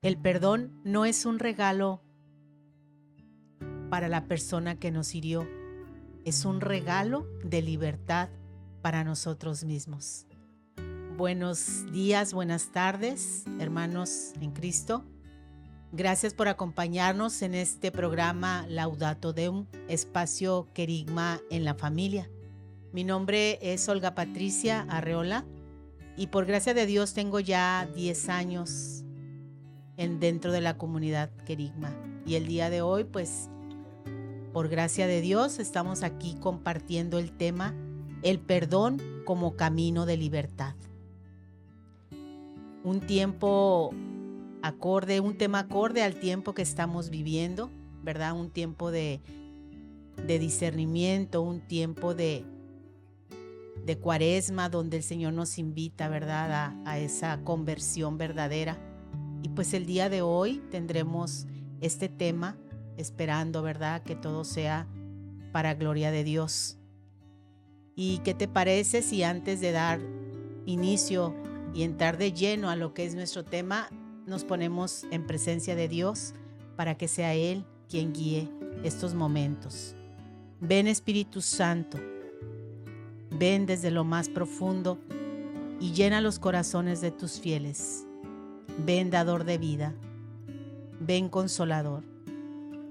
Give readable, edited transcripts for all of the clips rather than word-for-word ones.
El perdón no es un regalo para la persona que nos hirió, es un regalo de libertad para nosotros mismos. Buenos días, buenas tardes, hermanos en Cristo. Gracias por acompañarnos en este programa Laudato Deum, espacio Querigma en la familia. Mi nombre es Olga Patricia Arreola y por gracia de Dios tengo ya 10 años dentro de la comunidad Querigma. Y el día de hoy, pues, por gracia de Dios, estamos aquí compartiendo el tema el perdón como camino de libertad. Un tema acorde al tiempo que estamos viviendo, ¿verdad? Un tiempo de discernimiento, un tiempo de cuaresma donde el Señor nos invita, ¿verdad? A esa conversión verdadera. Y pues el día de hoy tendremos este tema, esperando, ¿verdad? Que todo sea para gloria de Dios. ¿Y qué te parece si antes de dar inicio y entrar de lleno a lo que es nuestro tema, nos ponemos en presencia de Dios para que sea Él quien guíe estos momentos? Ven, Espíritu Santo, ven desde lo más profundo y llena los corazones de tus fieles. Ven, dador de vida, ven, consolador,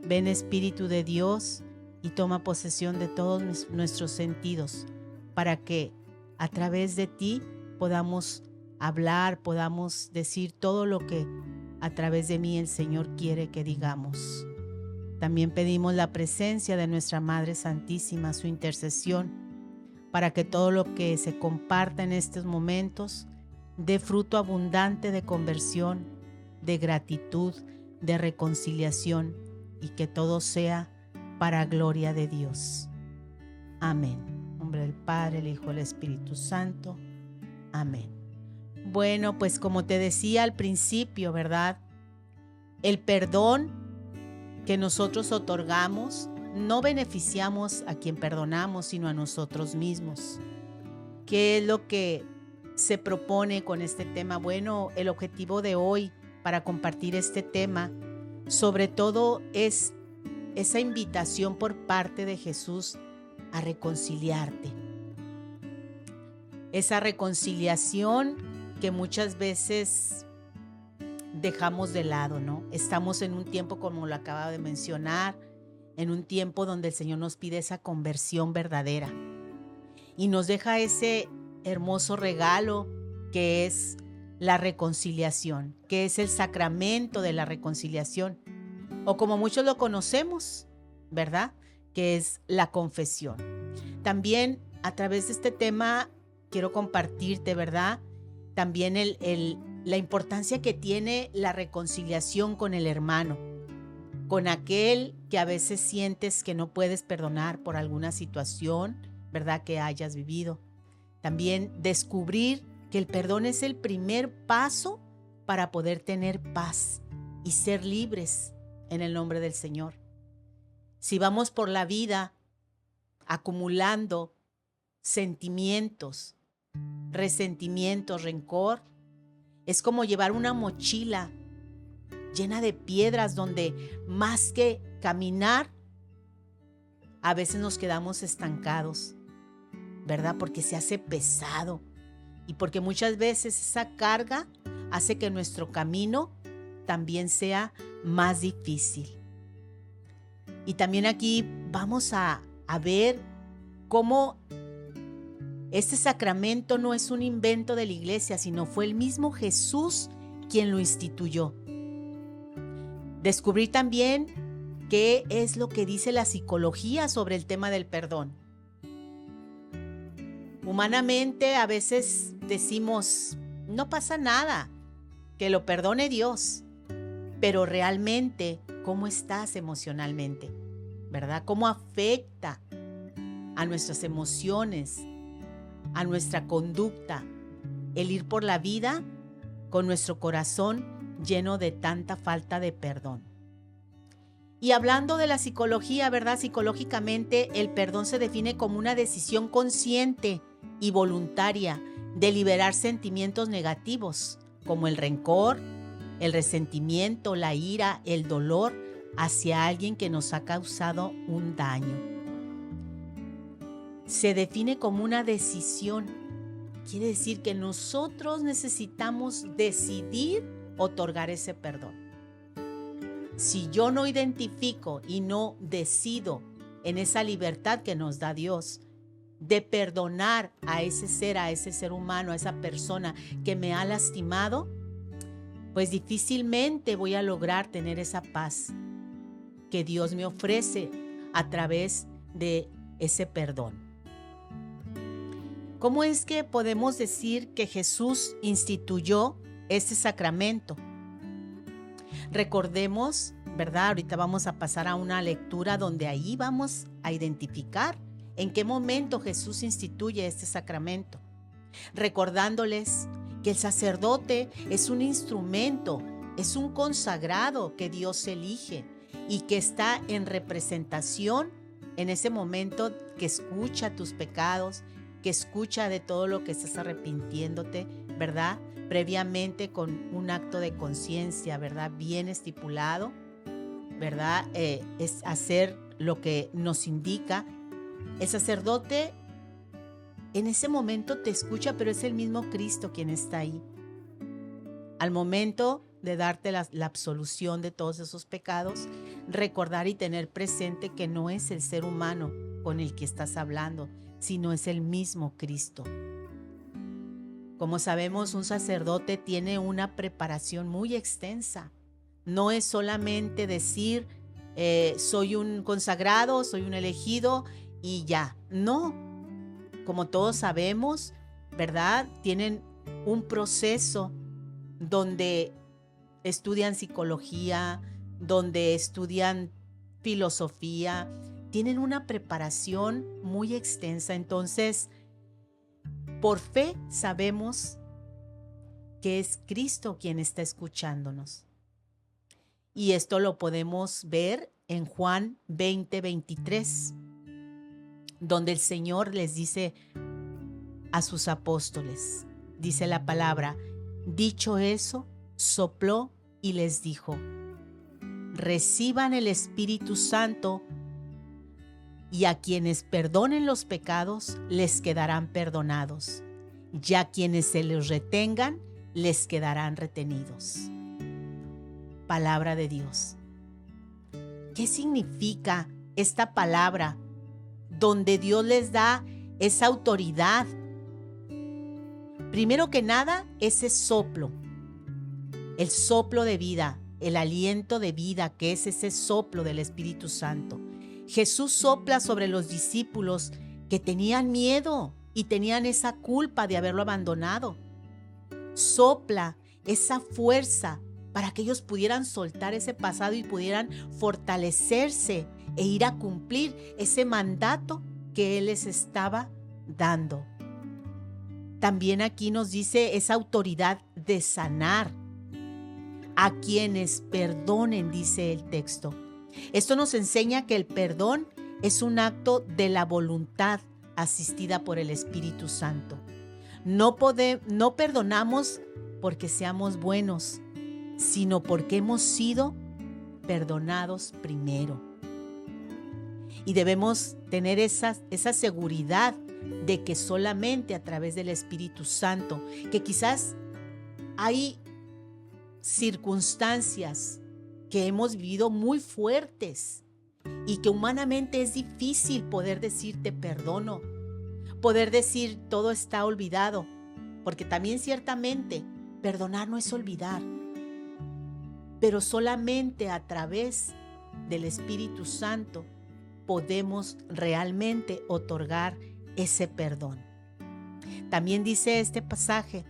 ven, Espíritu de Dios, y toma posesión de todos nuestros sentidos para que a través de ti podamos hablar, podamos decir todo lo que a través de mí el Señor quiere que digamos. También pedimos la presencia de nuestra Madre Santísima, su intercesión, para que todo lo que se comparta en estos momentos dé fruto abundante de conversión, de gratitud, de reconciliación, y que todo sea para gloria de Dios. Amén. En nombre del Padre, el Hijo, el Espíritu Santo. Amén. Bueno, pues como te decía al principio, ¿verdad? El perdón que nosotros otorgamos no beneficiamos a quien perdonamos, sino a nosotros mismos. ¿Qué es lo que se propone con este tema? Bueno, el objetivo de hoy para compartir este tema, sobre todo, es esa invitación por parte de Jesús a reconciliarte. Esa reconciliación que muchas veces dejamos de lado, ¿no? Estamos en un tiempo, como lo acabo de mencionar, en un tiempo donde el Señor nos pide esa conversión verdadera y nos deja ese hermoso regalo que es la reconciliación, que es el sacramento de la reconciliación, o como muchos lo conocemos, ¿verdad? Que es la confesión. También a través de este tema quiero compartirte, ¿verdad? También la importancia que tiene la reconciliación con el hermano, con aquel que a veces sientes que no puedes perdonar por alguna situación, ¿verdad? Que hayas vivido. También descubrir que el perdón es el primer paso para poder tener paz y ser libres en el nombre del Señor. Si vamos por la vida acumulando sentimientos, resentimientos, rencor, es como llevar una mochila llena de piedras donde más que caminar, a veces nos quedamos estancados, ¿verdad? Porque se hace pesado y porque muchas veces esa carga hace que nuestro camino también sea más difícil. Y también aquí vamos a ver cómo este sacramento no es un invento de la iglesia, sino fue el mismo Jesús quien lo instituyó. Descubrir también qué es lo que dice la psicología sobre el tema del perdón. Humanamente a veces decimos, no pasa nada, que lo perdone Dios, pero realmente, ¿cómo estás emocionalmente? ¿Verdad? ¿Cómo afecta a nuestras emociones, a nuestra conducta, el ir por la vida con nuestro corazón lleno de tanta falta de perdón? Y hablando de la psicología, ¿verdad? Psicológicamente, el perdón se define como una decisión consciente y voluntaria de liberar sentimientos negativos, como el rencor, el resentimiento, la ira, el dolor hacia alguien que nos ha causado un daño. Se define como una decisión. Quiere decir que nosotros necesitamos decidir otorgar ese perdón. Si yo no identifico y no decido en esa libertad que nos da Dios de perdonar a ese ser humano, a esa persona que me ha lastimado, pues difícilmente voy a lograr tener esa paz que Dios me ofrece a través de ese perdón. ¿Cómo es que podemos decir que Jesús instituyó este sacramento? Recordemos, ¿verdad? Ahorita vamos a pasar a una lectura donde ahí vamos a identificar en qué momento Jesús instituye este sacramento, recordándoles que el sacerdote es un instrumento, es un consagrado que Dios elige y que está en representación en ese momento que escucha tus pecados, que escucha de todo lo que estás arrepintiéndote, ¿verdad? Previamente con un acto de conciencia, ¿verdad? Bien estipulado, ¿verdad? Es hacer lo que nos indica. El sacerdote en ese momento te escucha, pero es el mismo Cristo quien está ahí. Al momento de darte la absolución de todos esos pecados, recordar y tener presente que no es el ser humano con el que estás hablando, sino es el mismo Cristo. Como sabemos, un sacerdote tiene una preparación muy extensa. No es solamente decir, soy un consagrado, soy un elegido y ya. No, como todos sabemos, ¿verdad? Tienen un proceso donde estudian psicología, donde estudian filosofía, tienen una preparación muy extensa. Entonces, por fe sabemos que es Cristo quien está escuchándonos. Y esto lo podemos ver en Juan 20:23, donde el Señor les dice a sus apóstoles, dice la palabra, dicho eso, sopló y les dijo, reciban el Espíritu Santo y a quienes perdonen los pecados les quedarán perdonados, y a quienes se los retengan les quedarán retenidos. Palabra de Dios. ¿Qué significa esta palabra donde Dios les da esa autoridad? Primero que nada, ese soplo, el soplo de vida, el aliento de vida, que es ese soplo del Espíritu Santo. Jesús sopla sobre los discípulos que tenían miedo y tenían esa culpa de haberlo abandonado. Sopla esa fuerza para que ellos pudieran soltar ese pasado y pudieran fortalecerse e ir a cumplir ese mandato que Él les estaba dando. También aquí nos dice esa autoridad de sanar a quienes perdonen, dice el texto. Esto nos enseña que el perdón es un acto de la voluntad asistida por el Espíritu Santo. No perdonamos porque seamos buenos, sino porque hemos sido perdonados primero. Y debemos tener esa seguridad de que solamente a través del Espíritu Santo, que quizás hay circunstancias que hemos vivido muy fuertes y que humanamente es difícil poder decir te perdono, poder decir todo está olvidado, porque también ciertamente perdonar no es olvidar, pero solamente a través del Espíritu Santo podemos realmente otorgar ese perdón. También dice este pasaje,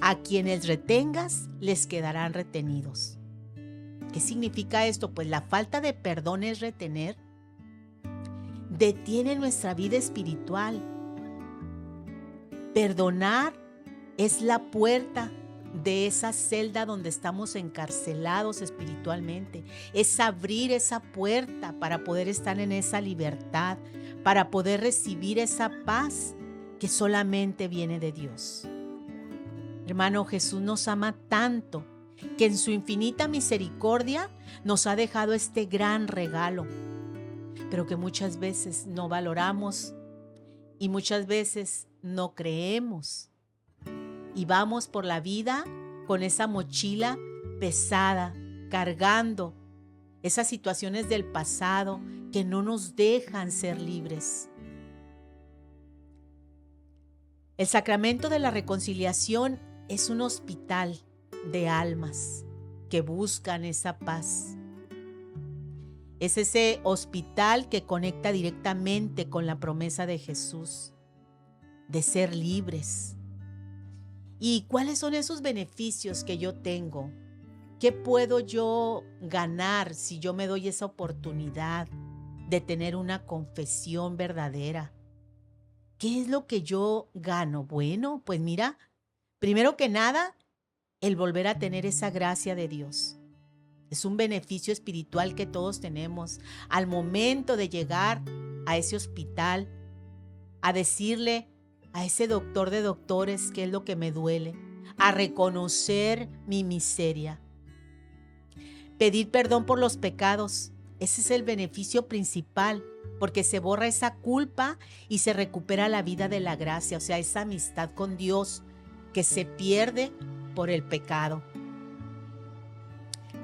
a quienes retengas les quedarán retenidos. ¿Qué significa esto? Pues la falta de perdón es retener. Detiene nuestra vida espiritual. Perdonar es la puerta de esa celda donde estamos encarcelados espiritualmente. Es abrir esa puerta para poder estar en esa libertad, para poder recibir esa paz que solamente viene de Dios. Hermano, Jesús nos ama tanto que en su infinita misericordia nos ha dejado este gran regalo, pero que muchas veces no valoramos y muchas veces no creemos. Y vamos por la vida con esa mochila pesada, cargando esas situaciones del pasado que no nos dejan ser libres. El sacramento de la reconciliación es un hospital de almas que buscan esa paz. Es ese hospital que conecta directamente con la promesa de Jesús de ser libres. ¿Y cuáles son esos beneficios que yo tengo? ¿Qué puedo yo ganar si yo me doy esa oportunidad de tener una confesión verdadera? ¿Qué es lo que yo gano? Bueno, pues mira, primero que nada, el volver a tener esa gracia de Dios. Es un beneficio espiritual que todos tenemos al momento de llegar a ese hospital, a decirle a ese doctor de doctores qué es lo que me duele, a reconocer mi miseria. Pedir perdón por los pecados, ese es el beneficio principal, porque se borra esa culpa y se recupera la vida de la gracia, o sea, esa amistad con Dios que se pierde por el pecado.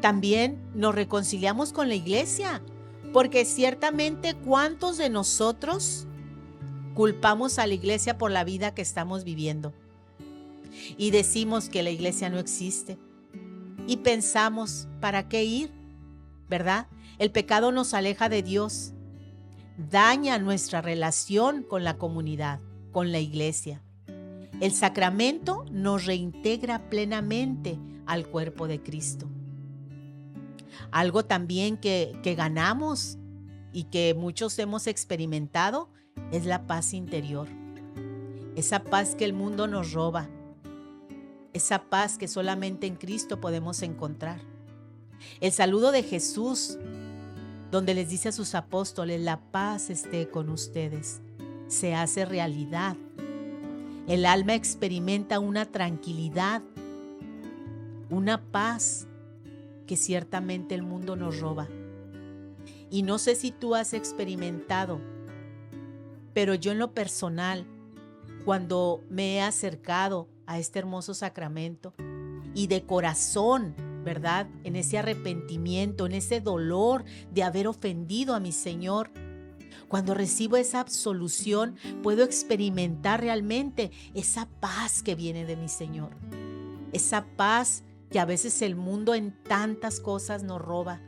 También nos reconciliamos con la iglesia, porque ciertamente ¿cuántos de nosotros culpamos a la iglesia por la vida que estamos viviendo? Y decimos que la iglesia no existe. Y pensamos, ¿para qué ir? ¿Verdad? El pecado nos aleja de Dios, daña nuestra relación con la comunidad, con la iglesia. El sacramento nos reintegra plenamente al cuerpo de Cristo. Algo también que ganamos y que muchos hemos experimentado es la paz interior. Esa paz que el mundo nos roba. Esa paz que solamente en Cristo podemos encontrar. El saludo de Jesús, donde les dice a sus apóstoles, la paz esté con ustedes, se hace realidad. El alma experimenta una tranquilidad, una paz que ciertamente el mundo nos roba. Y no sé si tú has experimentado, pero yo en lo personal, cuando me he acercado a este hermoso sacramento y de corazón, ¿verdad? En ese arrepentimiento, en ese dolor de haber ofendido a mi Señor, cuando recibo esa absolución, puedo experimentar realmente esa paz que viene de mi Señor. Esa paz que a veces el mundo en tantas cosas nos roba,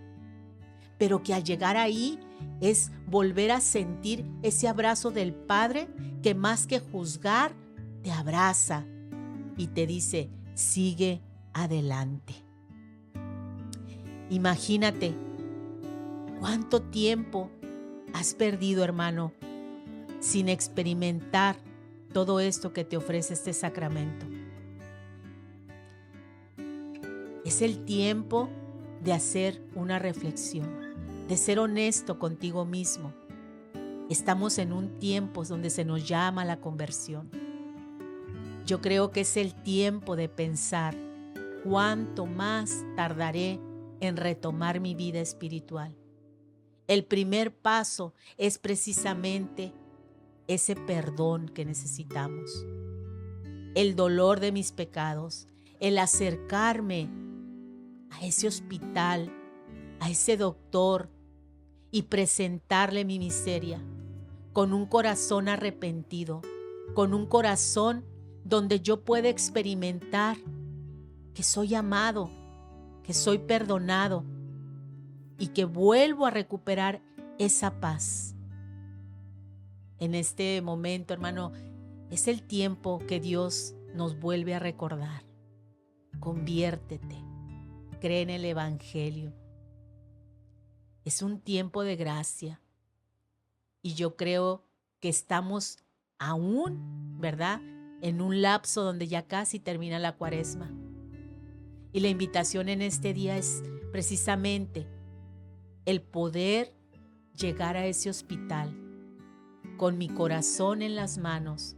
pero que al llegar ahí es volver a sentir ese abrazo del Padre que más que juzgar, te abraza y te dice, sigue adelante. Imagínate cuánto tiempo has perdido, hermano, sin experimentar todo esto que te ofrece este sacramento. Es el tiempo de hacer una reflexión, de ser honesto contigo mismo. Estamos en un tiempo donde se nos llama la conversión. Yo creo que es el tiempo de pensar cuánto más tardaré en retomar mi vida espiritual. El primer paso es precisamente ese perdón que necesitamos, el dolor de mis pecados, el acercarme a ese hospital, a ese doctor y presentarle mi miseria con un corazón arrepentido, con un corazón donde yo pueda experimentar que soy amado, que soy perdonado y que vuelvo a recuperar esa paz. En este momento, hermano, es el tiempo que Dios nos vuelve a recordar. Conviértete, cree en el Evangelio. Es un tiempo de gracia y yo creo que estamos aún, ¿verdad?, en un lapso donde ya casi termina la Cuaresma. Y la invitación en este día es precisamente el poder llegar a ese hospital con mi corazón en las manos,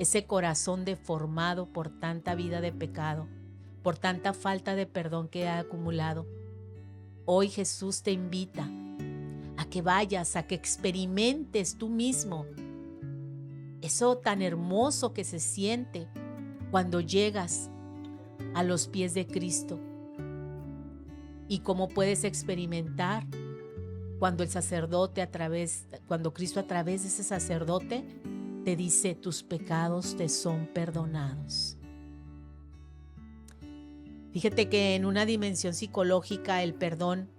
ese corazón deformado por tanta vida de pecado, por tanta falta de perdón que ha acumulado. Hoy Jesús te invita a que vayas, a que experimentes tú mismo eso tan hermoso que se siente cuando llegas a los pies de Cristo. Y cómo puedes experimentar cuando el sacerdote cuando Cristo a través de ese sacerdote te dice: tus pecados te son perdonados. Fíjate que en una dimensión psicológica el perdón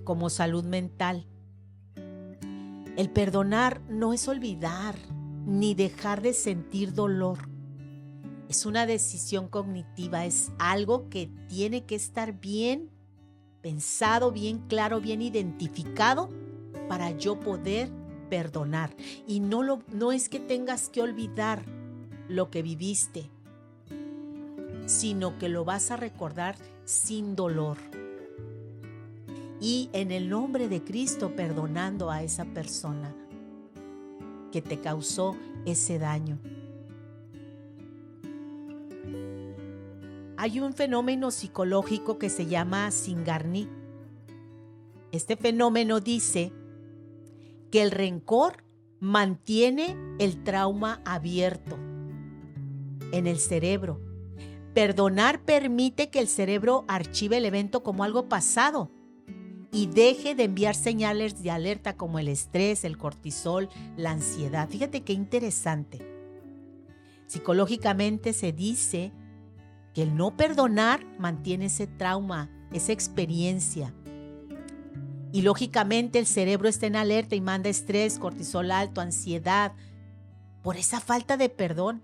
como salud mental, el perdonar no es olvidar ni dejar de sentir dolor. Es una decisión cognitiva, es algo que tiene que estar bien pensado, bien claro, bien identificado para yo poder perdonar. Y no es que tengas que olvidar lo que viviste, sino que lo vas a recordar sin dolor. Y en el nombre de Cristo perdonando a esa persona que te causó ese daño. Hay un fenómeno psicológico que se llama Zingarnik. Este fenómeno dice que el rencor mantiene el trauma abierto en el cerebro. Perdonar permite que el cerebro archive el evento como algo pasado y deje de enviar señales de alerta como el estrés, el cortisol, la ansiedad. Fíjate qué interesante. Psicológicamente se dice que el no perdonar mantiene ese trauma, esa experiencia. Y lógicamente el cerebro está en alerta y manda estrés, cortisol alto, ansiedad, por esa falta de perdón.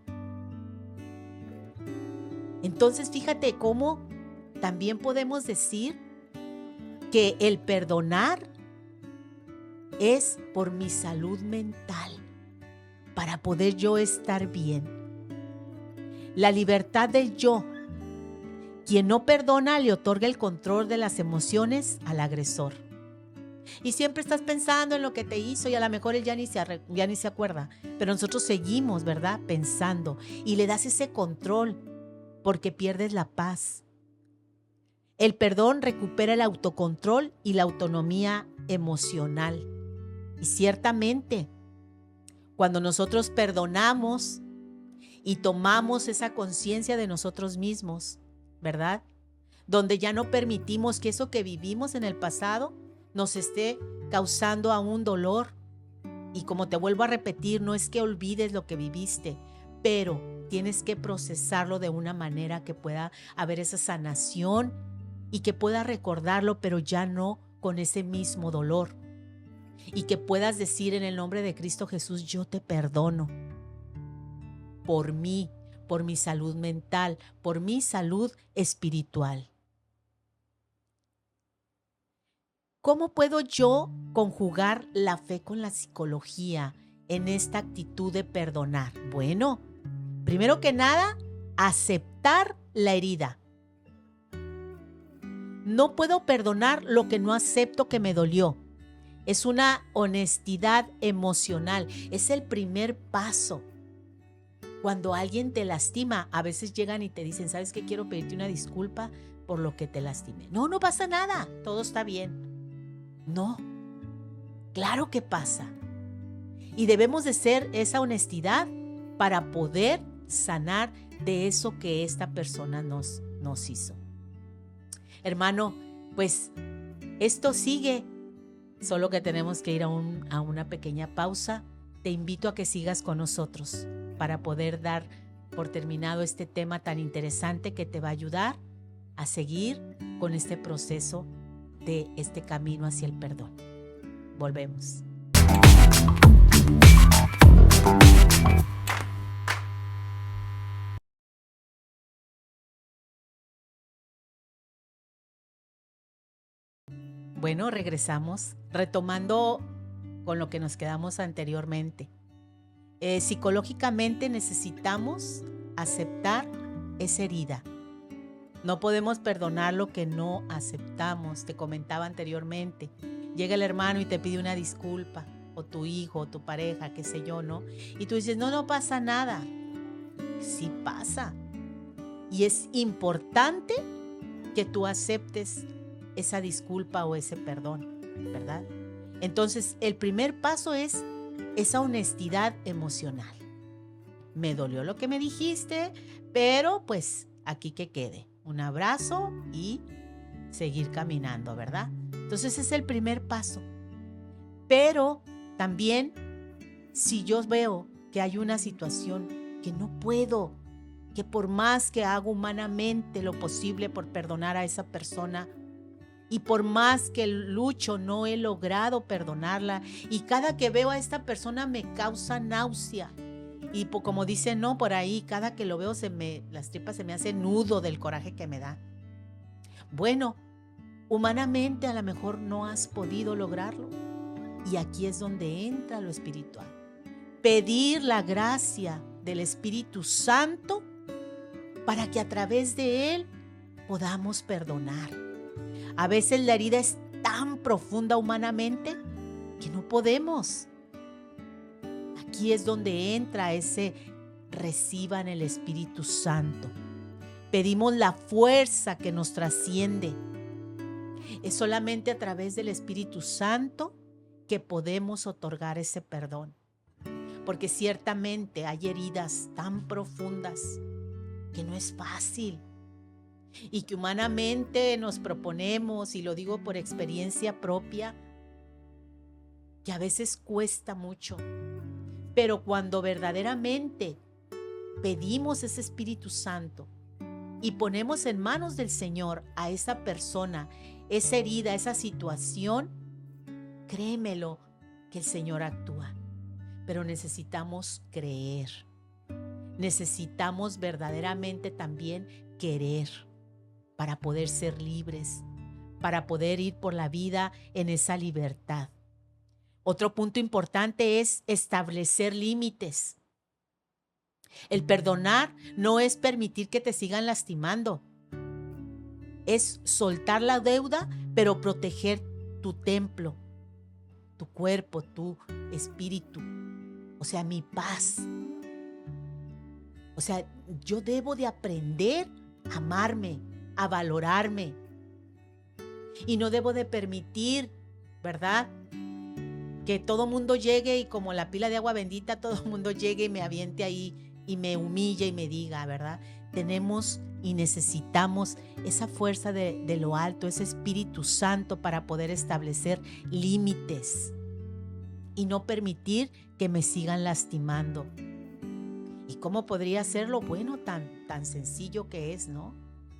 Entonces fíjate cómo también podemos decir que el perdonar es por mi salud mental, para poder yo estar bien. La libertad del yo. Quien no perdona le otorga el control de las emociones al agresor. Y siempre estás pensando en lo que te hizo y a lo mejor él ya ni se acuerda. Pero nosotros seguimos, ¿verdad? Pensando. Y le das ese control porque pierdes la paz. El perdón recupera el autocontrol y la autonomía emocional. Y ciertamente, cuando nosotros perdonamos y tomamos esa conciencia de nosotros mismos, ¿verdad? Donde ya no permitimos que eso que vivimos en el pasado nos esté causando aún dolor. Y como te vuelvo a repetir, no es que olvides lo que viviste, pero tienes que procesarlo de una manera que pueda haber esa sanación y que puedas recordarlo, pero ya no con ese mismo dolor. Y que puedas decir en el nombre de Cristo Jesús: yo te perdono por mí, por mi salud mental, por mi salud espiritual. ¿Cómo puedo yo conjugar la fe con la psicología en esta actitud de perdonar? Bueno, primero que nada, aceptar la herida. No puedo perdonar lo que no acepto que me dolió. Es una honestidad emocional. Es el primer paso. Cuando alguien te lastima, a veces llegan y te dicen: ¿sabes qué? Quiero pedirte una disculpa por lo que te lastimé. No pasa nada. Todo está bien. No. Claro que pasa. Y debemos de ser esa honestidad para poder sanar de eso que esta persona nos hizo. Hermano, pues esto sigue, solo que tenemos que ir a una pequeña pausa. Te invito a que sigas con nosotros para poder dar por terminado este tema tan interesante que te va a ayudar a seguir con este proceso de este camino hacia el perdón. Volvemos. Bueno, regresamos, retomando con lo que nos quedamos anteriormente. Psicológicamente necesitamos aceptar esa herida. No podemos perdonar lo que no aceptamos. Te comentaba anteriormente. Llega el hermano y te pide una disculpa o tu hijo, o tu pareja, qué sé yo, ¿no? Y tú dices, no, no pasa nada. Sí pasa. Y es importante que tú aceptes esa disculpa o ese perdón, ¿verdad? Entonces, el primer paso es esa honestidad emocional. Me dolió lo que me dijiste, pero pues aquí que quede. Un abrazo y seguir caminando, ¿verdad? Entonces, ese es el primer paso. Pero también, si yo veo que hay una situación que no puedo, que por más que hago humanamente lo posible por perdonar a esa persona, y por más que lucho no he logrado perdonarla, y cada que veo a esta persona me causa náusea, y como dicen, no, por ahí, cada que lo veo las tripas se me hacen nudo del coraje que me da. Bueno, humanamente a lo mejor no has podido lograrlo, y aquí es donde entra lo espiritual. Pedir la gracia del Espíritu Santo para que a través de él podamos perdonar. A veces la herida es tan profunda humanamente que no podemos. Aquí es donde entra ese reciban el Espíritu Santo. Pedimos la fuerza que nos trasciende. Es solamente a través del Espíritu Santo que podemos otorgar ese perdón. Porque ciertamente hay heridas tan profundas que no es fácil. Y que humanamente nos proponemos, y lo digo por experiencia propia, que a veces cuesta mucho. Pero cuando verdaderamente pedimos ese Espíritu Santo y ponemos en manos del Señor a esa persona, esa herida, esa situación, créemelo que el Señor actúa. Pero necesitamos creer. Necesitamos verdaderamente también querer para poder ser libres, para poder ir por la vida en esa libertad. Otro punto importante es establecer límites. El perdonar no es permitir que te sigan lastimando. Es soltar la deuda, pero proteger tu templo, tu cuerpo, tu espíritu. O sea, mi paz. O sea, yo debo de aprender a amarme, a valorarme. Y no debo de permitir, ¿verdad?, que todo mundo llegue y como la pila de agua bendita, todo mundo llegue y me aviente ahí y me humille y me diga, ¿verdad? Tenemos y necesitamos esa fuerza de lo alto, ese Espíritu Santo para poder establecer límites y no permitir que me sigan lastimando. ¿Y cómo podría hacerlo? Bueno, tan sencillo que es, ¿no?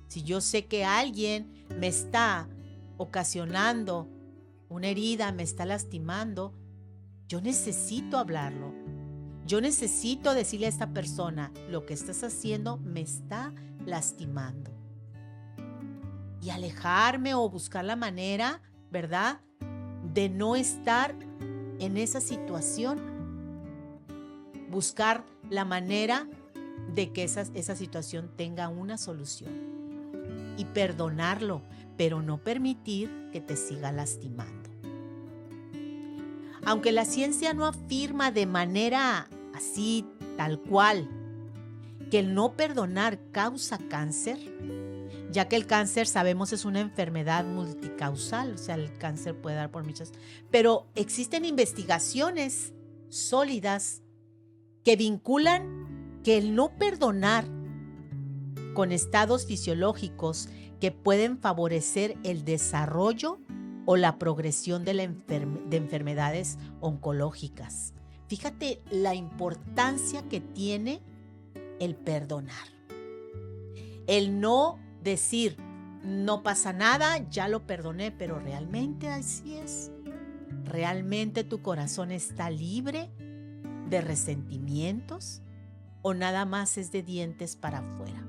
Si yo sé que alguien me está ocasionando una herida, me está lastimando, yo necesito hablarlo. Yo necesito decirle a esta persona, lo que estás haciendo me está lastimando. Y alejarme o buscar la manera, ¿verdad?, de no estar en esa situación. Buscar la manera de que esa situación tenga una solución. Y perdonarlo, pero no permitir que te siga lastimando. Aunque la ciencia no afirma de manera así, tal cual, que el no perdonar causa cáncer, ya que el cáncer, sabemos, es una enfermedad multicausal, o sea, el cáncer puede dar por muchas, pero existen investigaciones sólidas que vinculan que el no perdonar con estados fisiológicos que pueden favorecer el desarrollo o la progresión de enfermedades oncológicas. Fíjate la importancia que tiene el perdonar. El no decir, no pasa nada, ya lo perdoné, pero realmente así es. ¿Realmente tu corazón está libre de resentimientos o nada más es de dientes para afuera?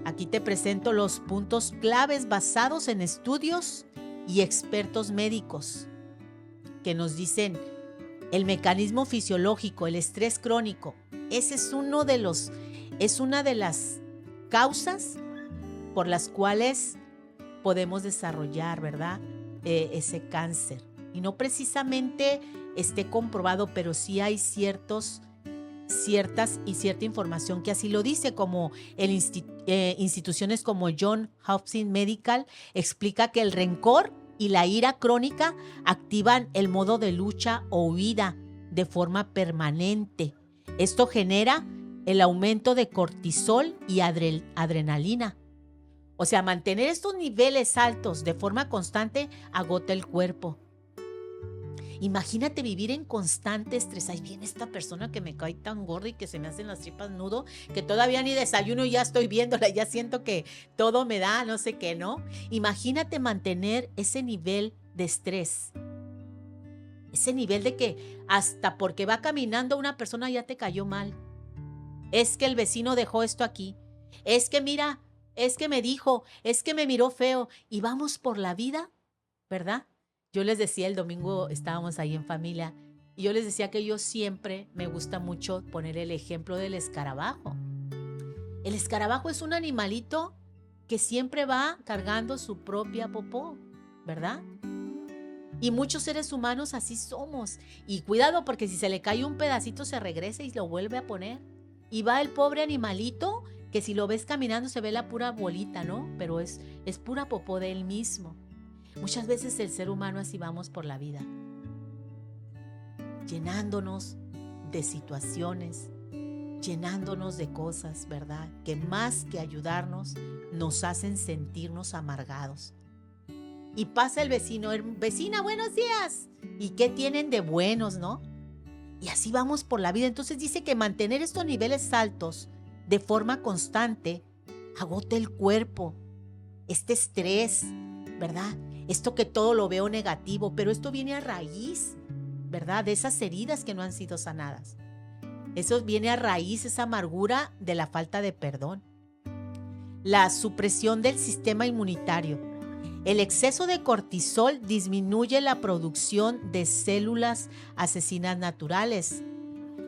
Aquí te presento los puntos claves basados en estudios y expertos médicos que nos dicen el mecanismo fisiológico, el estrés crónico. Ese es una de las causas por las cuales podemos desarrollar, ¿verdad?, ese cáncer. y no precisamente esté comprobado, pero sí hay cierta información que así lo dice, como instituciones como Johns Hopkins Medical explica que el rencor y la ira crónica activan el modo de lucha o huida de forma permanente. Esto genera el aumento de cortisol y adrenalina. O sea, mantener estos niveles altos de forma constante agota el cuerpo. Imagínate vivir en constante estrés. Ahí viene esta persona que me cae tan gorda y que se me hacen las tripas nudo, que todavía ni desayuno y ya estoy viéndola, ya siento que todo me da, no sé qué, ¿no? Imagínate mantener ese nivel de estrés. Ese nivel de que hasta porque va caminando una persona ya te cayó mal. Es que el vecino dejó esto aquí. Es que mira, es que me dijo, es que me miró feo. Y vamos por la vida, ¿verdad? Yo les decía, el domingo estábamos ahí en familia, y yo les decía que yo siempre me gusta mucho poner el ejemplo del escarabajo. El escarabajo es un animalito que siempre va cargando su propia popó, ¿verdad? Y muchos seres humanos así somos. Y cuidado, porque si se le cae un pedacito se regresa y lo vuelve a poner. Y va el pobre animalito que si lo ves caminando se ve la pura bolita, ¿no? Pero es pura popó de él mismo. Muchas veces el ser humano así vamos por la vida, llenándonos de situaciones, llenándonos de cosas, ¿verdad? Que más que ayudarnos, nos hacen sentirnos amargados. Y pasa el vecino, vecina, buenos días. ¿Y qué tienen de buenos, no? Y así vamos por la vida. Entonces dice que mantener estos niveles altos de forma constante agota el cuerpo, este estrés, ¿verdad? Esto que todo lo veo negativo, pero esto viene a raíz, ¿verdad? De esas heridas que no han sido sanadas. Eso viene a raíz, esa amargura de la falta de perdón. La supresión del sistema inmunitario. El exceso de cortisol disminuye la producción de células asesinas naturales.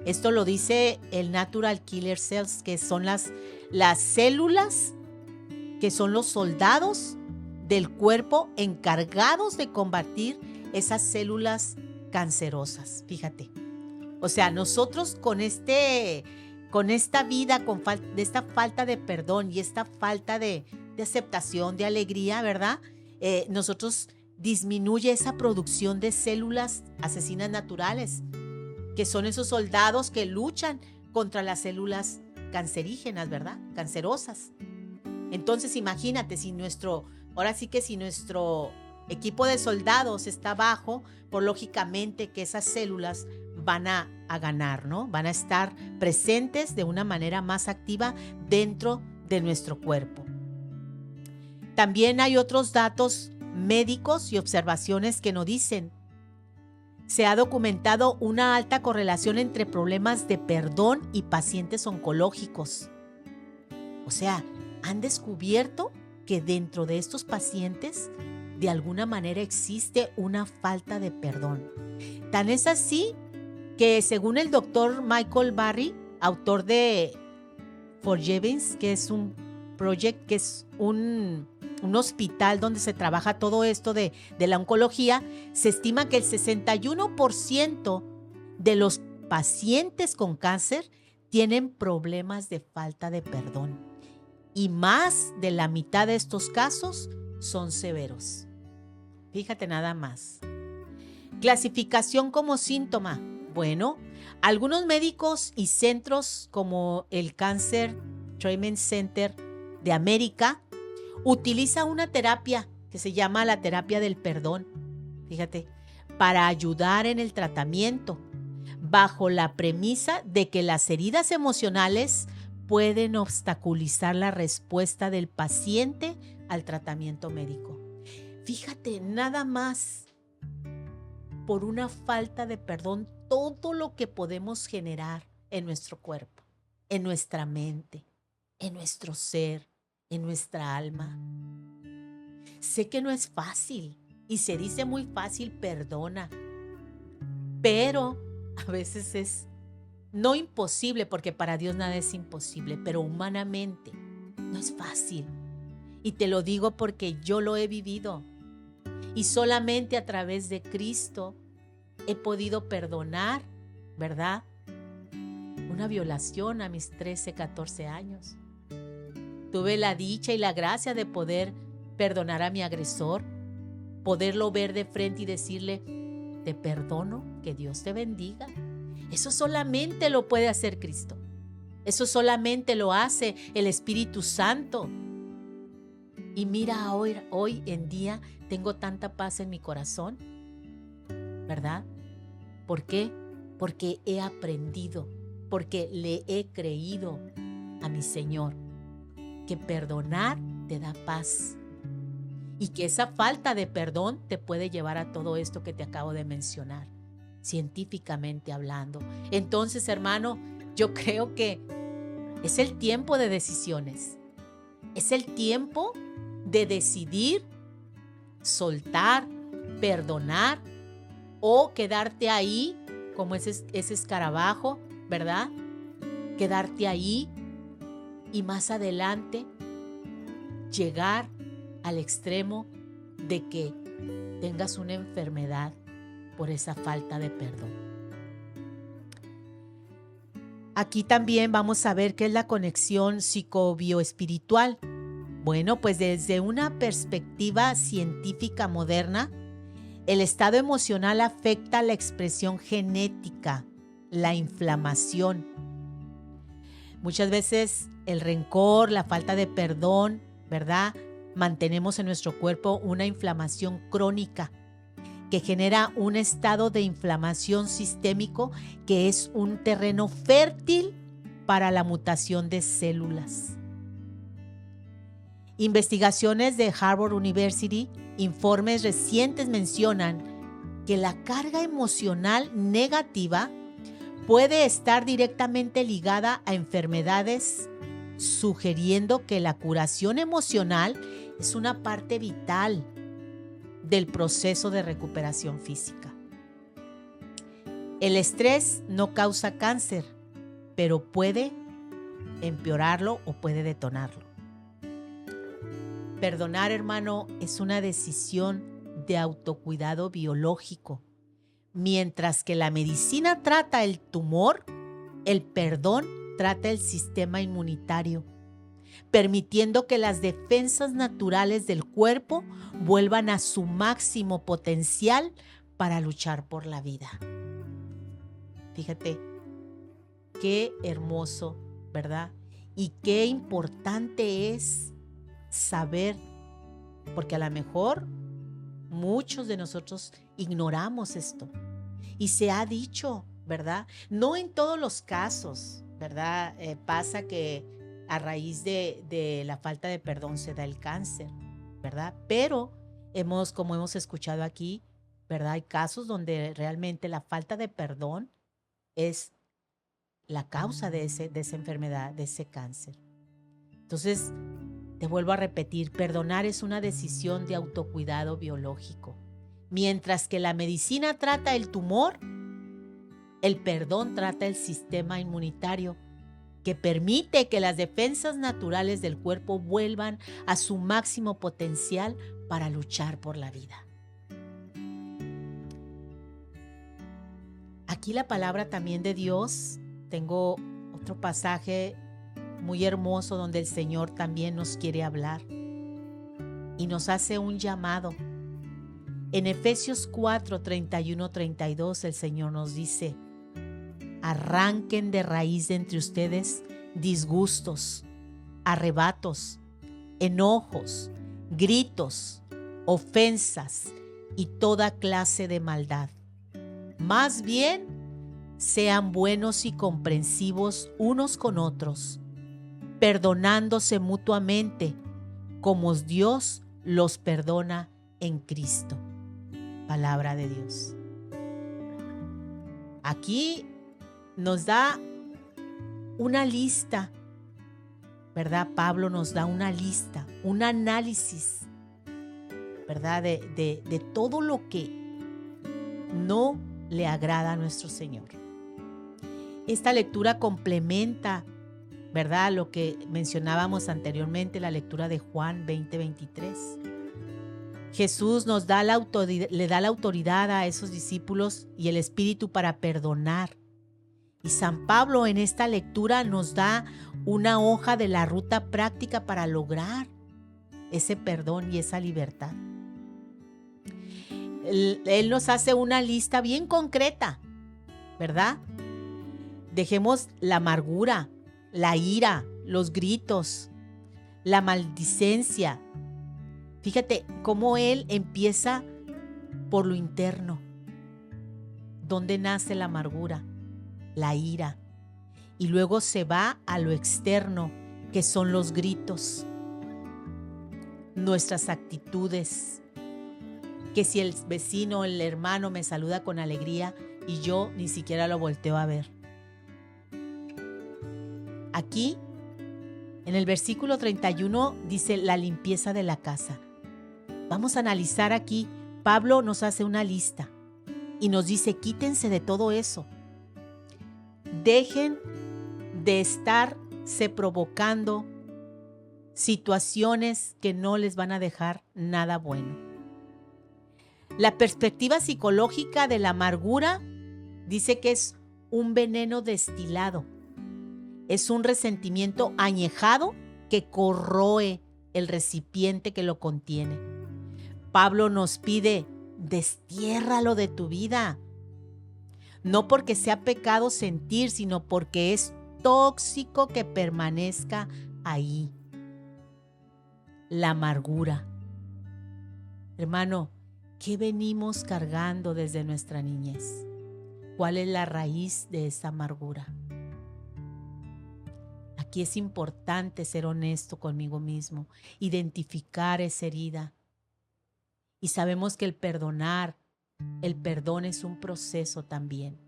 Esto lo dice el Natural Killer Cells, que son las células que son los soldados del cuerpo encargados de combatir esas células cancerosas. Fíjate. O sea, nosotros con esta vida, de esta falta de perdón y esta falta de aceptación, de alegría, ¿verdad? Nosotros disminuye esa producción de células asesinas naturales, que son esos soldados que luchan contra las células cancerígenas, ¿verdad? Cancerosas. Entonces imagínate, si nuestro equipo de soldados está bajo, por lógicamente que esas células van a ganar, ¿no? Van a estar presentes de una manera más activa dentro de nuestro cuerpo. También hay otros datos médicos y observaciones que nos dicen: se ha documentado una alta correlación entre problemas de perdón y pacientes oncológicos. O sea, han descubierto que dentro de estos pacientes de alguna manera existe una falta de perdón. Tan es así que según el doctor Michael Barry, autor de Forgivens, que es un project, que es un hospital donde se trabaja todo esto de la oncología, se estima que el 61% de los pacientes con cáncer tienen problemas de falta de perdón. Y más de la mitad de estos casos son severos. Fíjate nada más. Clasificación como síntoma. Bueno, algunos médicos y centros como el Cancer Treatment Center de América utiliza una terapia que se llama la terapia del perdón. Fíjate, para ayudar en el tratamiento, bajo la premisa de que las heridas emocionales pueden obstaculizar la respuesta del paciente al tratamiento médico. Fíjate, nada más por una falta de perdón, todo lo que podemos generar en nuestro cuerpo, en nuestra mente, en nuestro ser, en nuestra alma. Sé que no es fácil y se dice muy fácil, perdona, pero a veces es no imposible, porque para Dios nada es imposible, pero humanamente no es fácil. Y te lo digo porque yo lo he vivido. y solamente a través de Cristo he podido perdonar, ¿verdad? Una violación a mis 13, 14 años. Tuve la dicha y la gracia de poder perdonar a mi agresor, poderlo ver de frente y decirle, te perdono, que Dios te bendiga. Eso solamente lo puede hacer Cristo. Eso solamente lo hace el Espíritu Santo. Y mira, hoy en día tengo tanta paz en mi corazón, ¿verdad? ¿Por qué? Porque he aprendido, porque le he creído a mi Señor, que perdonar te da paz y que esa falta de perdón te puede llevar a todo esto que te acabo de mencionar, científicamente hablando. Entonces, hermano, yo creo que es el tiempo de decisiones. Es el tiempo de decidir soltar, perdonar o quedarte ahí como ese escarabajo, ¿verdad? Quedarte ahí y más adelante llegar al extremo de que tengas una enfermedad por esa falta de perdón. Aquí también vamos a ver qué es la conexión psicobioespiritual. Bueno, pues desde una perspectiva científica moderna, el estado emocional afecta la expresión genética, la inflamación. Muchas veces el rencor, la falta de perdón, ¿verdad? Mantenemos en nuestro cuerpo una inflamación crónica que genera un estado de inflamación sistémico que es un terreno fértil para la mutación de células. Investigaciones de Harvard University, informes recientes mencionan que la carga emocional negativa puede estar directamente ligada a enfermedades, sugiriendo que la curación emocional es una parte vital del proceso de recuperación física. El estrés no causa cáncer, pero puede empeorarlo o puede detonarlo. Perdonar, hermano, es una decisión de autocuidado biológico. Mientras que la medicina trata el tumor, el perdón trata el sistema inmunitario, permitiendo que las defensas naturales del cuerpo vuelvan a su máximo potencial para luchar por la vida. Fíjate, qué hermoso, ¿verdad? Y qué importante es saber, porque a lo mejor muchos de nosotros ignoramos esto. Y se ha dicho, ¿verdad? No en todos los casos, ¿verdad? Pasa que a raíz de la falta de perdón se da el cáncer, ¿verdad? Pero como hemos escuchado aquí, ¿verdad? Hay casos donde realmente la falta de perdón es la causa de esa enfermedad, de ese cáncer. Entonces, te vuelvo a repetir, perdonar es una decisión de autocuidado biológico. Mientras que la medicina trata el tumor, el perdón trata el sistema inmunitario, que permite que las defensas naturales del cuerpo vuelvan a su máximo potencial para luchar por la vida. Aquí la palabra también de Dios, tengo otro pasaje muy hermoso donde el Señor también nos quiere hablar y nos hace un llamado. En Efesios 4, 31, 32 el Señor nos dice: arranquen de raíz de entre ustedes disgustos, arrebatos, enojos, gritos, ofensas y toda clase de maldad. Más bien, sean buenos y comprensivos unos con otros, perdonándose mutuamente, como Dios los perdona en Cristo. Palabra de Dios. Aquí nos da una lista, ¿verdad? Pablo nos da una lista, un análisis, ¿verdad? De todo lo que no le agrada a nuestro Señor. Esta lectura complementa, ¿verdad?, lo que mencionábamos anteriormente, la lectura de Juan 20:23. Jesús le da la autoridad a esos discípulos y el Espíritu para perdonar. Y San Pablo en esta lectura nos da una hoja de la ruta práctica para lograr ese perdón y esa libertad. Él nos hace una lista bien concreta, ¿verdad? Dejemos la amargura, la ira, los gritos, la maldicencia. Fíjate cómo él empieza por lo interno. ¿Dónde nace la amargura? La ira. Y luego se va a lo externo, que son los gritos, nuestras actitudes. Que si el vecino, el hermano me saluda con alegría y yo ni siquiera lo volteo a ver. Aquí, en el versículo 31, dice la limpieza de la casa. Vamos a analizar aquí. Pablo nos hace una lista y nos dice, quítense de todo eso. Dejen de estarse provocando situaciones que no les van a dejar nada bueno. La perspectiva psicológica de la amargura dice que es un veneno destilado. Es un resentimiento añejado que corroe el recipiente que lo contiene. Pablo nos pide, destiérralo de tu vida. No porque sea pecado sentir, sino porque es tóxico que permanezca ahí. La amargura. Hermano, ¿qué venimos cargando desde nuestra niñez? ¿Cuál es la raíz de esa amargura? Aquí es importante ser honesto conmigo mismo, identificar esa herida. Y sabemos que el perdón es un proceso también.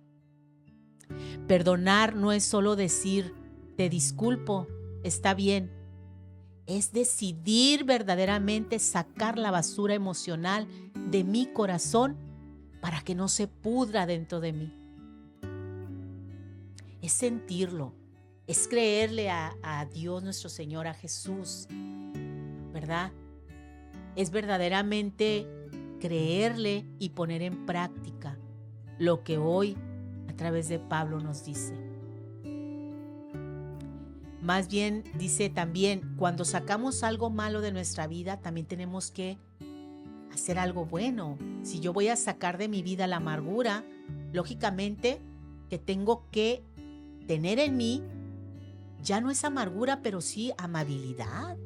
Perdonar no es solo decir, te disculpo, está bien. Es decidir verdaderamente sacar la basura emocional de mi corazón para que no se pudra dentro de mí. Es sentirlo, es creerle a Dios nuestro Señor, a Jesús, ¿verdad? Es verdaderamente creerle y poner en práctica lo que hoy a través de Pablo nos dice. Más bien dice también, cuando sacamos algo malo de nuestra vida, también tenemos que hacer algo bueno. Si yo voy a sacar de mi vida la amargura, lógicamente que tengo que tener en mí, ya no es amargura, pero sí amabilidad.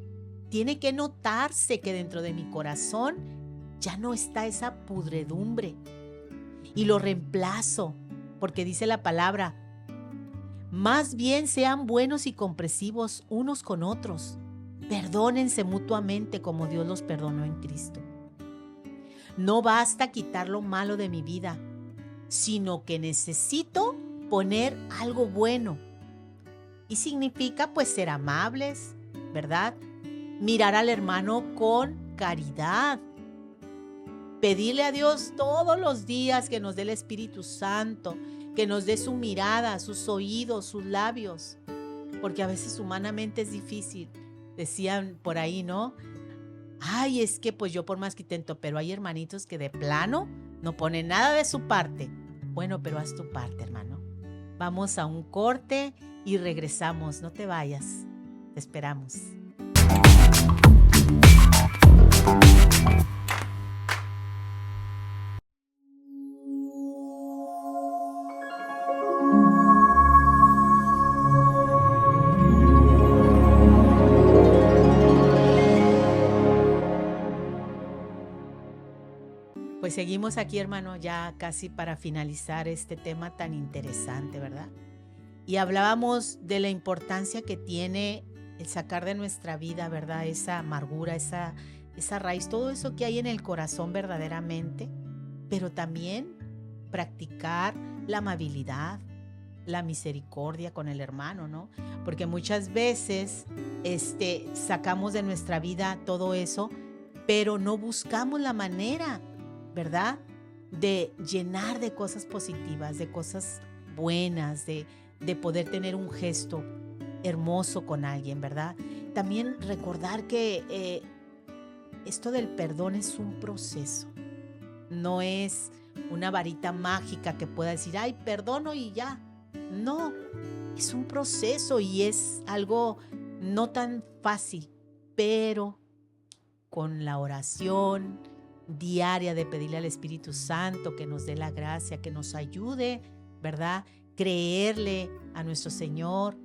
Tiene que notarse que dentro de mi corazón ya no está esa pudredumbre. Y lo reemplazo, porque dice la palabra, más bien sean buenos y comprensivos unos con otros. Perdónense mutuamente como Dios los perdonó en Cristo. No basta quitar lo malo de mi vida, sino que necesito poner algo bueno. Y significa pues ser amables, ¿verdad? Mirar al hermano con caridad. Pedirle a Dios todos los días que nos dé el Espíritu Santo, que nos dé su mirada, sus oídos, sus labios. Porque a veces humanamente es difícil. Decían por ahí, ¿no? Ay, es que pues yo por más que intento, pero hay hermanitos que de plano no ponen nada de su parte. Bueno, pero haz tu parte, hermano. Vamos a un corte y regresamos. No te vayas. Te esperamos. Pues seguimos aquí, hermano, ya casi para finalizar este tema tan interesante, ¿verdad? Y hablábamos de la importancia que tiene el sacar de nuestra vida, ¿verdad? Esa amargura, esa raíz, todo eso que hay en el corazón verdaderamente, pero también practicar la amabilidad, la misericordia con el hermano, ¿no? Porque muchas veces sacamos de nuestra vida todo eso, pero no buscamos la manera, ¿verdad? De llenar de cosas positivas, de cosas buenas, de poder tener un gesto hermoso con alguien, ¿verdad? También recordar que esto del perdón es un proceso. No es una varita mágica que pueda decir, ay, perdono y ya. No, es un proceso y es algo no tan fácil, pero con la oración diaria de pedirle al Espíritu Santo que nos dé la gracia, que nos ayude, ¿verdad? Creerle a nuestro Señor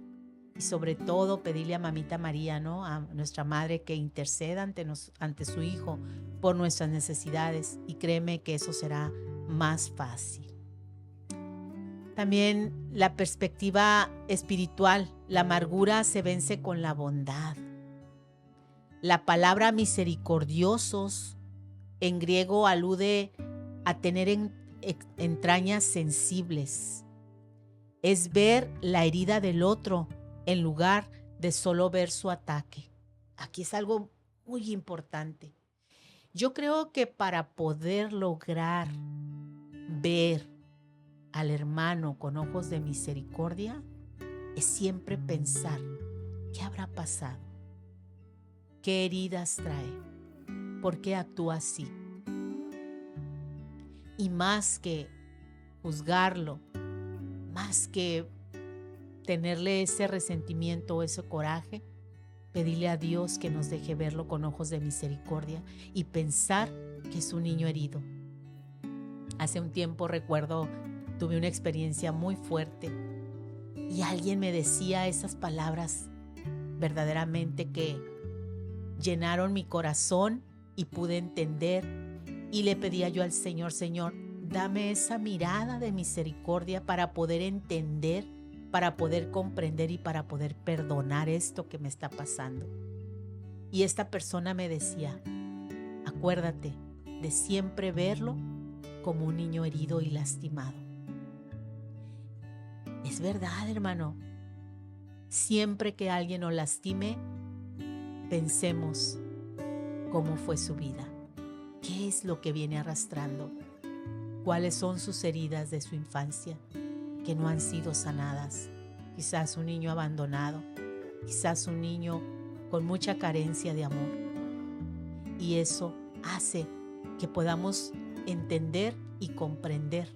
y sobre todo pedirle a Mamita María, ¿no? A nuestra Madre que interceda ante su Hijo por nuestras necesidades, y créeme que eso será más fácil. También la perspectiva espiritual, la amargura se vence con la bondad. La palabra misericordiosos en griego alude a tener entrañas sensibles. Es ver la herida del otro en lugar de solo ver su ataque. Aquí es algo muy importante. Yo creo que para poder lograr ver al hermano con ojos de misericordia es siempre pensar, ¿qué habrá pasado? ¿Qué heridas trae? ¿Por qué actúa así? Y más que juzgarlo, más que tenerle ese resentimiento o ese coraje, pedirle a Dios que nos deje verlo con ojos de misericordia y pensar que es un niño herido. Hace un tiempo recuerdo, tuve una experiencia muy fuerte y alguien me decía esas palabras verdaderamente que llenaron mi corazón y pude entender, y le pedía yo al Señor, Señor, dame esa mirada de misericordia para poder entender, para poder comprender y para poder perdonar esto que me está pasando. Y esta persona me decía, acuérdate de siempre verlo como un niño herido y lastimado. Es verdad, hermano. Siempre que alguien nos lastime, pensemos cómo fue su vida, qué es lo que viene arrastrando, cuáles son sus heridas de su infancia que no han sido sanadas. Quizás un niño abandonado, quizás un niño con mucha carencia de amor. Y eso hace que podamos entender y comprender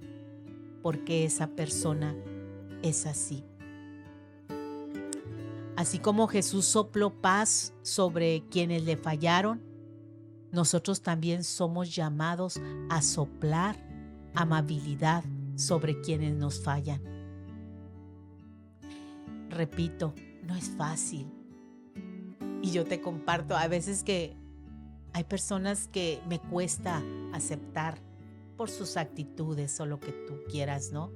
por qué esa persona es así. Así como Jesús sopló paz sobre quienes le fallaron, nosotros también somos llamados a soplar amabilidad sobre quienes nos fallan. Repito, no es fácil. Y yo te comparto, a veces que hay personas que me cuesta aceptar por sus actitudes o lo que tú quieras, ¿no?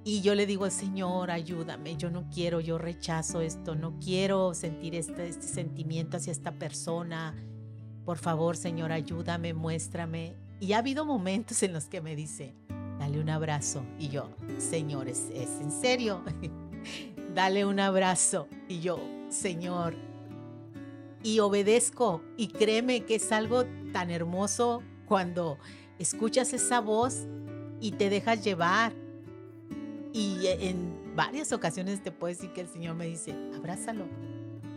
Y yo le digo al Señor, ayúdame, yo no quiero, yo rechazo esto, no quiero sentir este sentimiento hacia esta persona. Por favor, Señor, ayúdame, muéstrame. Y ha habido momentos en los que me dice, dale un abrazo. Y yo, Señor, ¿es en serio? Dale un abrazo. Y yo, Señor, y obedezco. Y créeme que es algo tan hermoso cuando escuchas esa voz y te dejas llevar. Y en varias ocasiones te puedo decir que el Señor me dice, abrázalo.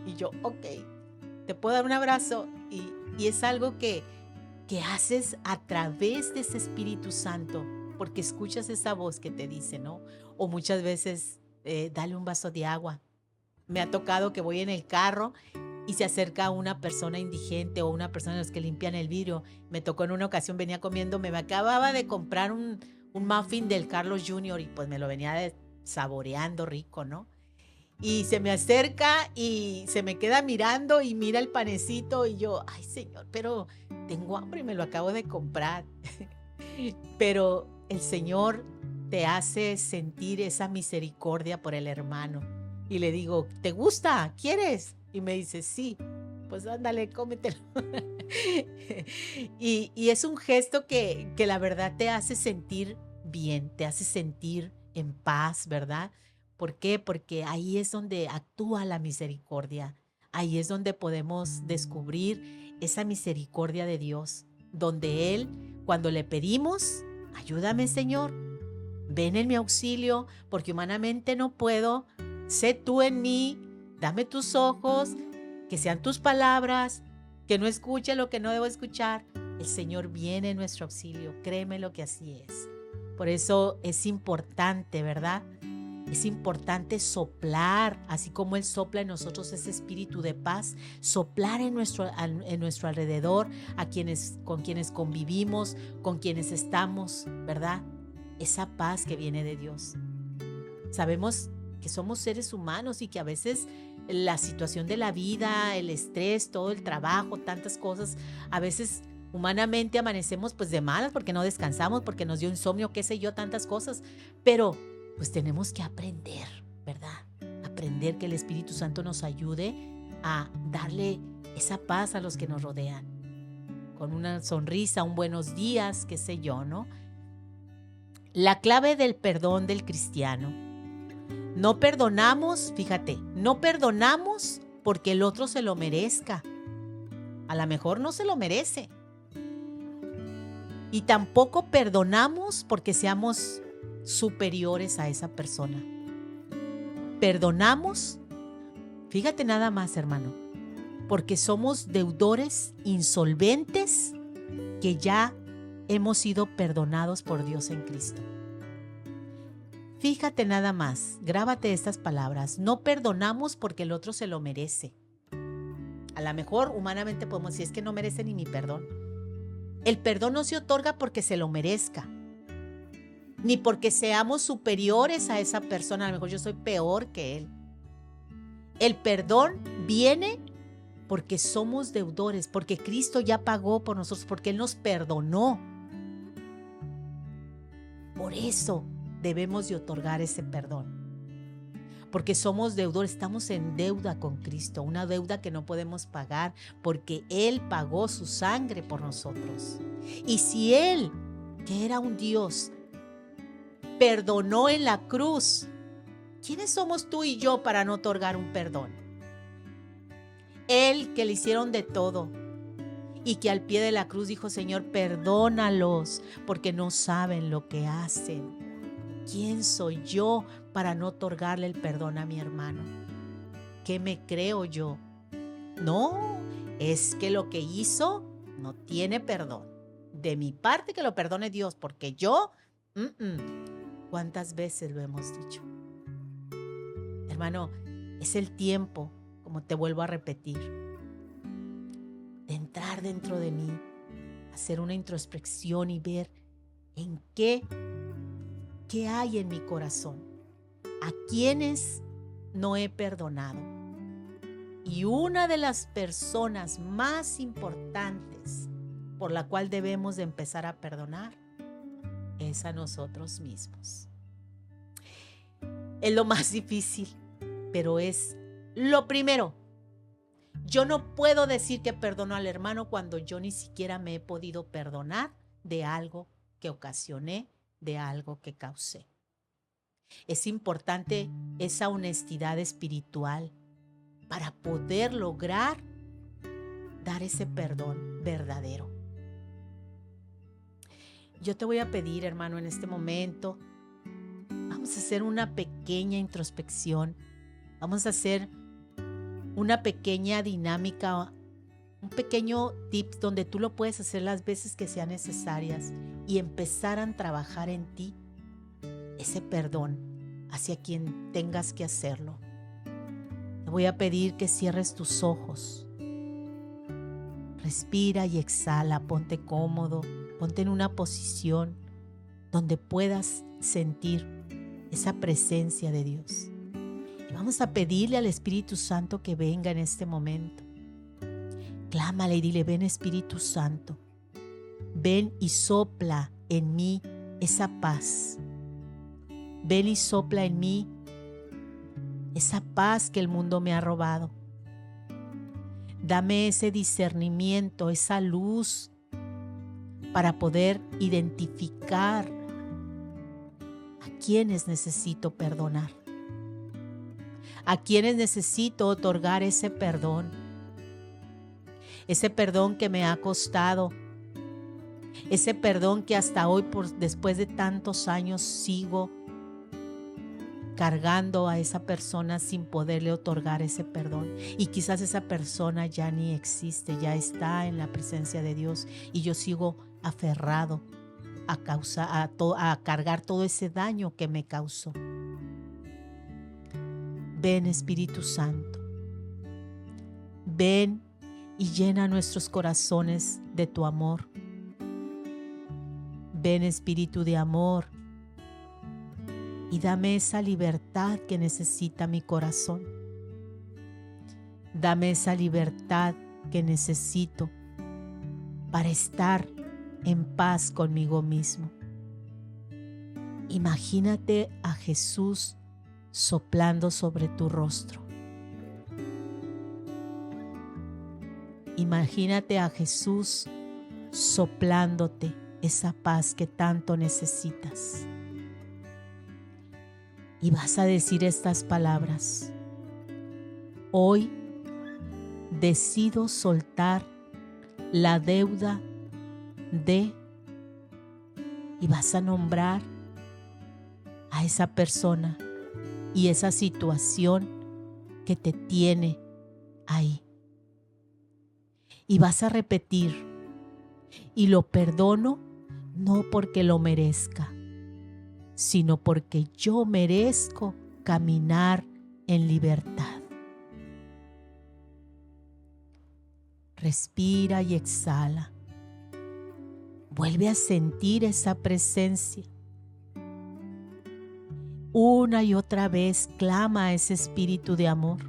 Y yo, ok, te puedo dar un abrazo. Y es algo que haces a través de ese Espíritu Santo, porque escuchas esa voz que te dice, ¿no? O muchas veces, dale un vaso de agua. Me ha tocado que voy en el carro y se acerca una persona indigente o una persona de los que limpian el vidrio. Me tocó en una ocasión, venía comiendo, me acababa de comprar un muffin del Carlos Jr. y pues me lo venía saboreando rico, ¿no? Y se me acerca y se me queda mirando y mira el panecito y yo, ay Señor, pero tengo hambre y me lo acabo de comprar. Pero el Señor te hace sentir esa misericordia por el hermano. Y le digo, ¿te gusta? ¿Quieres? Y me dice, sí. Pues ándale, cómetelo. y es un gesto que la verdad te hace sentir bien, te hace sentir en paz, ¿verdad? ¿Por qué? Porque ahí es donde actúa la misericordia. Ahí es donde podemos descubrir esa misericordia de Dios, donde Él, cuando le pedimos, ayúdame, Señor, ven en mi auxilio, porque humanamente no puedo, sé tú en mí, dame tus ojos, que sean tus palabras, que no escuche lo que no debo escuchar, el Señor viene en nuestro auxilio. Créeme lo que así es. Por eso es importante, ¿verdad? Es importante soplar, así como Él sopla en nosotros ese espíritu de paz, soplar en nuestro alrededor, con quienes convivimos, con quienes estamos, ¿verdad? Esa paz que viene de Dios. Sabemos que somos seres humanos y que a veces la situación de la vida, el estrés, todo el trabajo, tantas cosas, a veces humanamente amanecemos pues de malas porque no descansamos, porque nos dio insomnio, qué sé yo, tantas cosas, pero pues tenemos que aprender, ¿verdad? Aprender que el Espíritu Santo nos ayude a darle esa paz a los que nos rodean, con una sonrisa, un buenos días, qué sé yo, ¿no? La clave del perdón del cristiano. No perdonamos, fíjate, no perdonamos porque el otro se lo merezca. A lo mejor no se lo merece. Y tampoco perdonamos porque seamos superiores a esa persona. Perdonamos, fíjate nada más, hermano, porque somos deudores insolventes que ya hemos sido perdonados por Dios en Cristo. Fíjate nada más, grábate estas palabras. No perdonamos porque el otro se lo merece. A lo mejor humanamente podemos decir, es que no merece ni mi perdón. El perdón no se otorga porque se lo merezca, ni porque seamos superiores a esa persona. A lo mejor yo soy peor que él. El perdón viene porque somos deudores, porque Cristo ya pagó por nosotros, porque Él nos perdonó. Por eso debemos de otorgar ese perdón. Porque somos deudores, estamos en deuda con Cristo, una deuda que no podemos pagar porque Él pagó su sangre por nosotros. Y si Él, que era un Dios, perdonó en la cruz, ¿quiénes somos tú y yo para no otorgar un perdón? Él, que le hicieron de todo y que al pie de la cruz dijo, Señor, perdónalos porque no saben lo que hacen. ¿Quién soy yo para no otorgarle el perdón a mi hermano? ¿Qué me creo yo? No, es que lo que hizo no tiene perdón. De mi parte que lo perdone Dios, porque yo, ¿cuántas veces lo hemos dicho? Hermano, es el tiempo, como te vuelvo a repetir, de entrar dentro de mí, hacer una introspección y ver en qué hay en mi corazón, a quienes no he perdonado. Y una de las personas más importantes por la cual debemos de empezar a perdonar es a nosotros mismos. Es lo más difícil, pero es lo primero. Yo no puedo decir que perdono al hermano cuando yo ni siquiera me he podido perdonar de algo que ocasioné, de algo que causé. Es importante esa honestidad espiritual para poder lograr dar ese perdón verdadero. Yo te voy a pedir, hermano, en este momento, vamos a hacer una pequeña introspección, vamos a hacer una pequeña dinámica, un pequeño tip donde tú lo puedes hacer las veces que sean necesarias y empezar a trabajar en ti ese perdón hacia quien tengas que hacerlo. Te voy a pedir que cierres tus ojos. Respira y exhala, ponte cómodo, ponte en una posición donde puedas sentir esa presencia de Dios. Y vamos a pedirle al Espíritu Santo que venga en este momento. Clámale y dile, ven Espíritu Santo, ven y sopla en mí esa paz. Ven y sopla en mí esa paz que el mundo me ha robado. Dame ese discernimiento, esa luz para poder identificar a quienes necesito perdonar, a quienes necesito otorgar ese perdón que me ha costado, ese perdón que hasta hoy, después de tantos años, sigo cargando a esa persona sin poderle otorgar ese perdón. Y quizás esa persona ya ni existe, ya está en la presencia de Dios y yo sigo aferrado a cargar todo ese daño que me causó. Ven, Espíritu Santo, ven y llena nuestros corazones de tu amor. Ven, Espíritu de amor, y dame esa libertad que necesita mi corazón. Dame esa libertad que necesito para estar en paz conmigo mismo. Imagínate a Jesús soplando sobre tu rostro. Imagínate a Jesús soplándote esa paz que tanto necesitas. Y vas a decir estas palabras: hoy decido soltar la deuda de, y vas a nombrar a esa persona y esa situación que te tiene ahí. Y vas a repetir: y lo perdono no porque lo merezca, sino porque yo merezco caminar en libertad. Respira y exhala. Vuelve a sentir esa presencia. Una y otra vez clama a ese espíritu de amor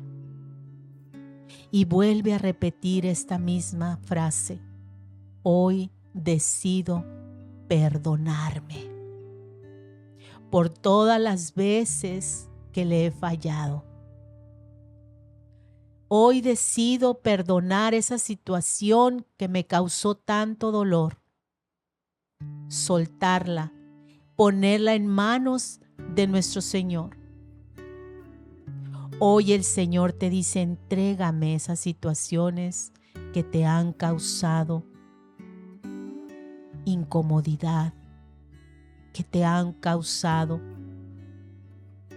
y vuelve a repetir esta misma frase: hoy decido perdonarme por todas las veces que le he fallado. Hoy decido perdonar esa situación que me causó tanto dolor, soltarla, ponerla en manos de nuestro Señor. Hoy el Señor te dice: entrégame esas situaciones que te han causado incomodidad, que te han causado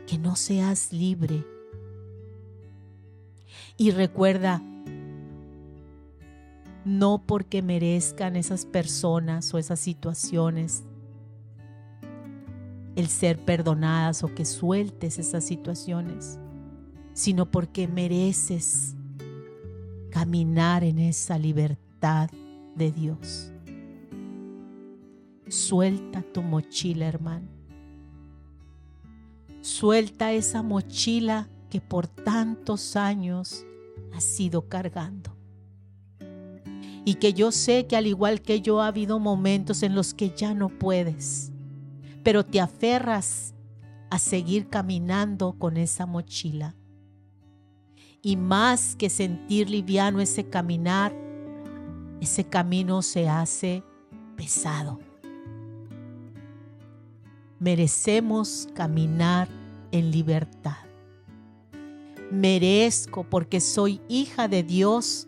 que no seas libre. Y recuerda, no porque merezcan esas personas o esas situaciones el ser perdonadas o que sueltes esas situaciones, sino porque mereces caminar en esa libertad de Dios. Suelta tu mochila, hermano. Suelta esa mochila que por tantos años has ido cargando. Y que yo sé que al igual que yo ha habido momentos en los que ya no puedes, pero te aferras a seguir caminando con esa mochila. Y más que sentir liviano ese caminar, ese camino se hace pesado. Merecemos caminar en libertad. Merezco, porque soy hija de Dios,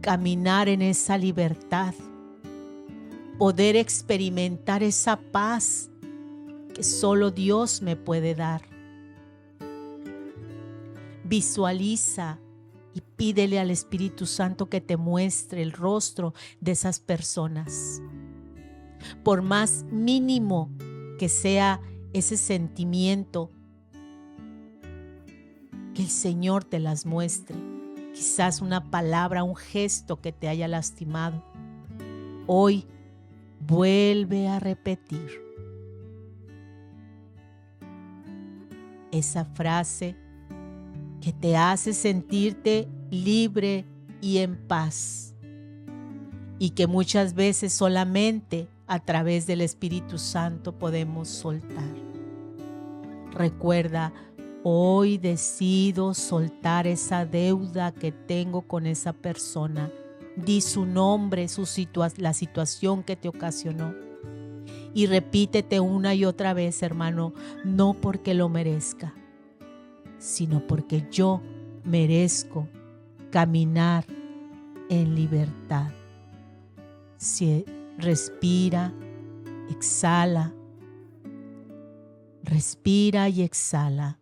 caminar en esa libertad, poder experimentar esa paz que solo Dios me puede dar. Visualiza y pídele al Espíritu Santo que te muestre el rostro de esas personas. Por más mínimo que sea ese sentimiento, que el Señor te las muestre. Quizás una palabra, un gesto que te haya lastimado. Hoy vuelve a repetir esa frase que te hace sentirte libre y en paz, y que muchas veces solamente a través del Espíritu Santo podemos soltar. Recuerda: hoy decido soltar esa deuda que tengo con esa persona. Di su nombre, la situación que te ocasionó. Y repítete una y otra vez, hermano: no porque lo merezca, sino porque yo merezco caminar en libertad. Respira, exhala, Respira y exhala.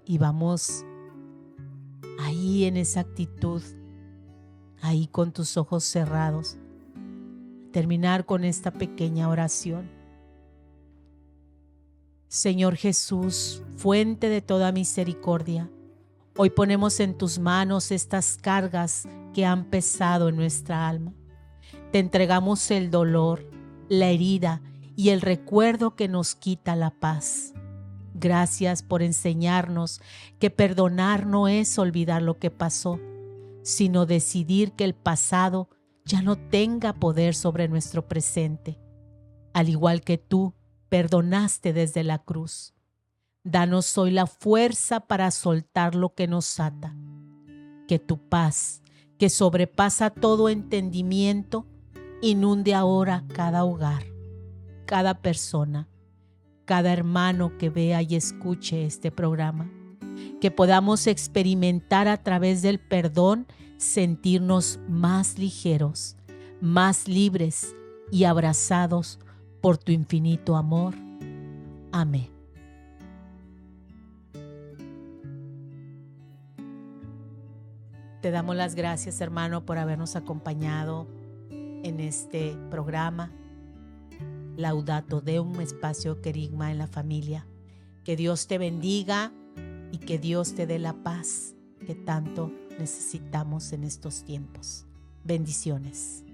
Y vamos ahí en esa actitud, ahí con tus ojos cerrados, terminar con esta pequeña oración. Señor Jesús, fuente de toda misericordia, hoy ponemos en tus manos estas cargas que han pesado en nuestra alma. Te entregamos el dolor, la herida y el recuerdo que nos quita la paz. Gracias por enseñarnos que perdonar no es olvidar lo que pasó, sino decidir que el pasado ya no tenga poder sobre nuestro presente. Al igual que tú, perdonaste desde la cruz. Danos hoy la fuerza para soltar lo que nos ata. Que tu paz, que sobrepasa todo entendimiento, inunde ahora cada hogar, cada persona, cada hermano que vea y escuche este programa. Que podamos experimentar a través del perdón sentirnos más ligeros, más libres y abrazados por tu infinito amor. Amén. Te damos las gracias, hermano, por habernos acompañado en este programa. Laudato Deum, espacio Querigma en la familia. Que Dios te bendiga y que Dios te dé la paz que tanto necesitamos en estos tiempos. Bendiciones.